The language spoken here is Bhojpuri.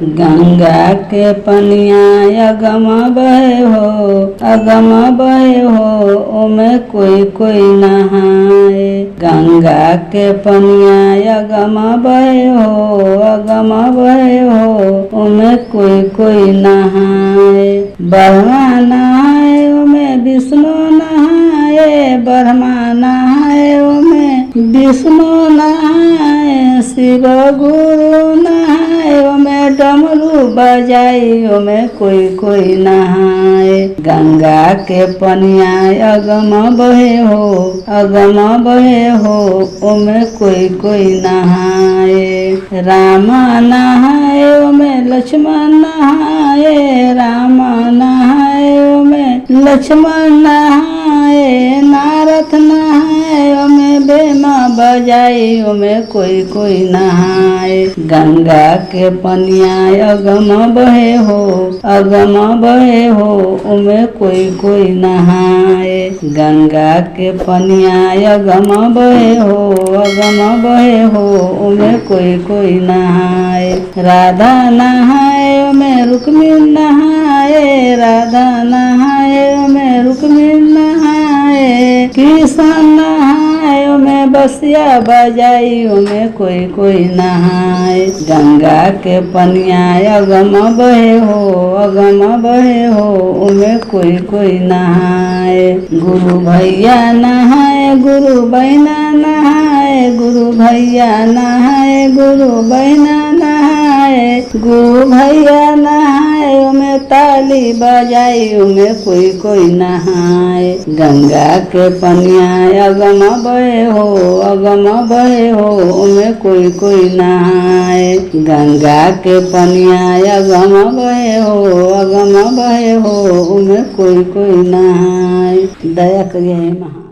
गंगा के पनिया अगम बहे हो, अगम बहे हो, ओमे कोई कोई नहाए। गंगा के पनिया अगम बहे हो, अगम बहे हो, ओमे कोई कोई नहाए। ब्रह्मा नहाए ओमे विष्णु नहाए, ब्रह्मा नहाए ओमे विष्णु नहाए, शिव गुरु नहाए ओमे डमरू बजाई, ओमे कोई कोई नहाए। गंगा के पनिया अगम बहे हो, अगम बहे हो, ओमे कोई कोई नहाए। राम नहाए ओमे लक्ष्मण नहाए, राम नहाए ओमे लक्ष्मण नहाए। नारद नहाए ओमे बेमा बजाई, ओमे कोई कोई नहाए। गंगा के पनिया अगम बहे हो, अगम बहे हो, ओमे कोई कोई नहाए। गंगा के पनिया अगम बहे हो, अगम बहे हो, ओमे कोई कोई नहाए। राधा नहाए ओमे रुक्मिणी नहाए, राधा नहाए ओमे रुक्मिणी नहाए। कृष्ण नहाए ओमे बसिया बजाई, ओमे कोई कोई नहाए। गंगा के पनिया अगम बहे हो, अगम बहे हो, ओमे कोई कोई नहाए। गुरु भैया नहाए, गुरु बहना नहाए, गुरु भैया नहाए, गुरु बहना नहाए। गुरु भैया नहाए ओमे ताली बजाई, ओमे कोई कोई नहाए। गंगा के पनिया अगम बहे हो, अगम बहे हो, ओमे कोई कोई नहाए। गंगा के पनिया अगम बहे हो, अगम बहे हो, ओमे कोई कोई नहाए। दया करिए महा।